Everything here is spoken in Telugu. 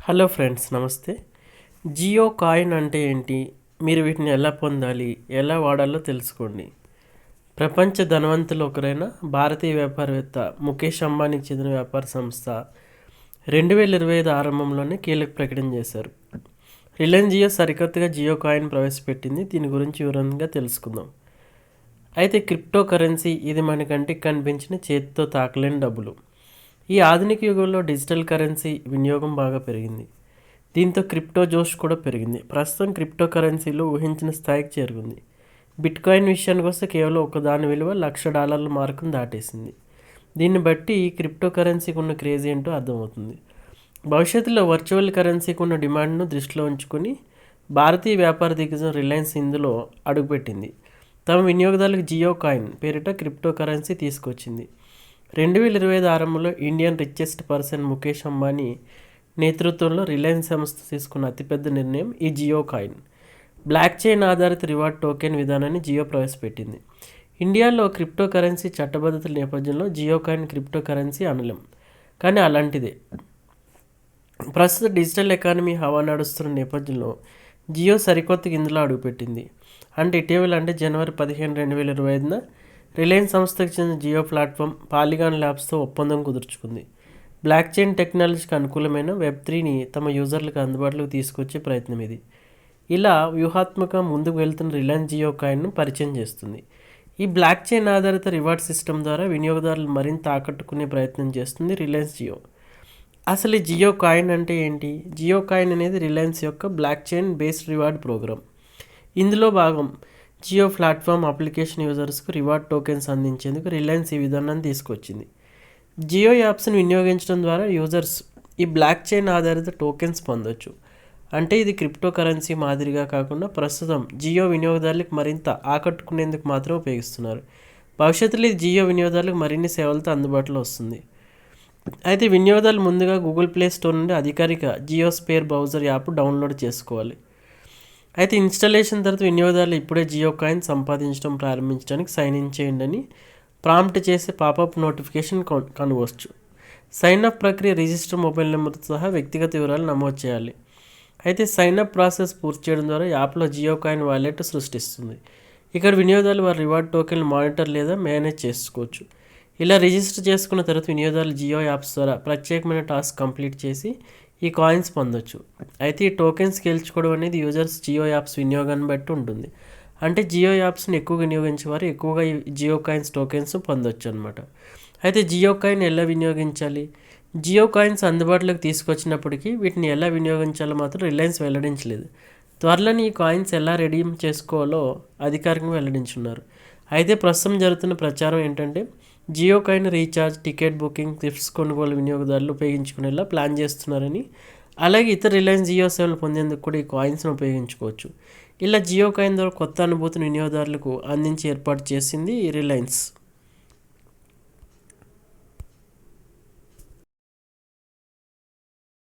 హలో ఫ్రెండ్స్, నమస్తే. జియో కాయిన్ అంటే ఏంటి? మీరు వీటిని ఎలా పొందాలి, ఎలా వాడాలో తెలుసుకోండి. ప్రపంచ ధనవంతులు ఒకరైన భారతీయ వ్యాపారవేత్త ముఖేష్ అంబానీకి చెందిన వ్యాపార సంస్థ 2025 ఆరంభంలోనే కీలక ప్రకటన చేశారు. రిలయన్స్ జియో సరికొత్తగా జియో కాయిన్ ప్రవేశపెట్టింది. దీని గురించి వివరంగా తెలుసుకుందాం. అయితే క్రిప్టో కరెన్సీ ఇది మన కంటికి కనిపించిన చేతితో తాకలేని డబ్బులు. ఈ ఆధునిక యుగంలో డిజిటల్ కరెన్సీ వినియోగం బాగా పెరిగింది. దీంతో క్రిప్టో జోష్ కూడా పెరిగింది. ప్రస్తుతం క్రిప్టో కరెన్సీలు ఊహించిన స్థాయికి చేరుకుంది. బిట్కాయిన్ విషయానికి వస్తే కేవలం ఒకదాని విలువ $1,00,000 మార్కును దాటేసింది. దీన్ని బట్టి ఈ క్రిప్టో కరెన్సీకి ఉన్న క్రేజ్ ఏంటో అర్థమవుతుంది. భవిష్యత్తులో వర్చువల్ కరెన్సీకి ఉన్న డిమాండ్ను దృష్టిలో ఉంచుకొని భారతీయ వ్యాపార దిగ్గజం రిలయన్స్ ఇందులో అడుగుపెట్టింది. తమ వినియోగదారులకు జియో కాయిన్ పేరిట క్రిప్టో కరెన్సీ తీసుకొచ్చింది. 2025 ఆరంభంలో Indian richest person Mukesh Ambani నేతృత్వంలో రిలయన్స్ సంస్థ తీసుకున్న అతిపెద్ద నిర్ణయం ఈ జియో కాయిన్. బ్లాక్ చైన్ ఆధారిత రివార్డ్ టోకెన్ విధానాన్ని జియో ప్రవేశపెట్టింది. ఇండియాలో క్రిప్టో కరెన్సీ చట్టబద్ధతల నేపథ్యంలో జియో కాయిన్ క్రిప్టో కరెన్సీ అనలేం, కానీ అలాంటిదే. ప్రస్తుత డిజిటల్ ఎకానమీ హవా నడుస్తున్న నేపథ్యంలో జియో సరికొత్తగా ఇందులో అడుగుపెట్టింది. ఇటీవల జనవరి 15, 2025న రిలయన్స్ సంస్థకు చెందిన జియో ప్లాట్ఫామ్ పాలిగాన్ ల్యాబ్స్తో ఒప్పందం కుదుర్చుకుంది. బ్లాక్ చైన్ టెక్నాలజీకి అనుకూలమైన వెబ్3ని తమ యూజర్లకు అందుబాటులోకి తీసుకొచ్చే ప్రయత్నం ఇది. ఇలా వ్యూహాత్మకంగా ముందుకు వెళ్తున్న రిలయన్స్ జియో కాయిన్ను పరిచయం చేస్తుంది. ఈ బ్లాక్ చైన్ ఆధారిత రివార్డ్ సిస్టమ్ ద్వారా వినియోగదారులు మరింత ఆకట్టుకునే ప్రయత్నం చేస్తుంది రిలయన్స్ జియో. అసలు ఈ జియో కాయిన్ అంటే ఏంటి? జియో కాయిన్ అనేది రిలయన్స్ యొక్క blockchain based reward programme. ఇందులో భాగం జియో ప్లాట్ఫామ్ అప్లికేషన్ యూజర్స్కు రివార్డ్ టోకెన్స్ అందించేందుకు రిలయన్స్ ఈ విధానాన్ని తీసుకొచ్చింది. జియో యాప్స్ని వినియోగించడం ద్వారా యూజర్స్ ఈ బ్లాక్ చైన్ ఆధారిత టోకెన్స్ పొందొచ్చు. ఇది క్రిప్టో కరెన్సీ మాదిరిగా కాకుండా ప్రస్తుతం జియో వినియోగదారులకు మరింత ఆకట్టుకునేందుకు మాత్రం ఉపయోగిస్తున్నారు. భవిష్యత్తులో ఇది జియో వినియోగదారులకు మరిన్ని సేవలతో అందుబాటులో వస్తుంది. అయితే వినియోగదారులు ముందుగా గూగుల్ ప్లే స్టోర్ నుండి అధికారిక Jio Sphere browser app download చేసుకోవాలి. అయితే ఇన్స్టాలేషన్ తర్వాత వినియోగదారులు ఇప్పుడే జియో కాయిన్ సంపాదించడం ప్రారంభించడానికి సైన్ ఇన్ చేయండి అని ప్రాంప్ట్ చేసే పాపప్ నోటిఫికేషన్ కనుగొచ్చు. సైన్ అప్ ప్రక్రియ రిజిస్టర్ మొబైల్ నెంబర్తో సహా వ్యక్తిగత వివరాలు నమోదు చేయాలి. అయితే సైన్ అప్ ప్రాసెస్ పూర్తి చేయడం ద్వారా యాప్లో జియో కాయిన్ వాలెట్ సృష్టిస్తుంది. ఇక్కడ వినియోగదారులు వారి రివార్డ్ టోకెన్లు మానిటర్ లేదా మేనేజ్ చేసుకోవచ్చు. ఇలా రిజిస్టర్ చేసుకున్న తర్వాత వినియోగదారులు జియో యాప్స్ ద్వారా ప్రత్యేకమైన టాస్క్ కంప్లీట్ చేసి ఈ కాయిన్స్ పొందొచ్చు. అయితే ఈ టోకెన్స్ గెలుచుకోవడం అనేది యూజర్స్ జియో యాప్స్ వినియోగాన్ని బట్టి ఉంటుంది. జియో యాప్స్ని ఎక్కువగా వినియోగించేవారు ఎక్కువగా ఈ జియో కాయిన్స్ టోకెన్స్ పొందొచ్చు అనమాట. అయితే జియో కాయిన్ ఎలా వినియోగించాలి? జియో కాయిన్స్ అందుబాటులోకి తీసుకొచ్చినప్పటికీ వీటిని ఎలా వినియోగించాలో మాత్రం రిలయన్స్ వెల్లడించలేదు. త్వరలోనే ఈ కాయిన్స్ ఎలా రెడీమ్ చేసుకోవాలో అధికారికంగా వెల్లడించున్నారు. అయితే ప్రస్తుతం జరుగుతున్న ప్రచారం ఏంటంటే Jio coin recharge, ticket booking, gifts కొనుగోలు వినియోగదారులు ఉపయోగించుకునేలా ప్లాన్ చేస్తున్నారని, అలాగే ఇతర రిలయన్స్ జియో సేవలు పొందేందుకు కూడా ఈ కాయిన్స్ను ఉపయోగించుకోవచ్చు. ఇలా జియో కాయిన్ ద్వారా కొత్త అనుభూతిని వినియోగదారులకు అందించి ఏర్పాటు చేసింది రిలయన్స్.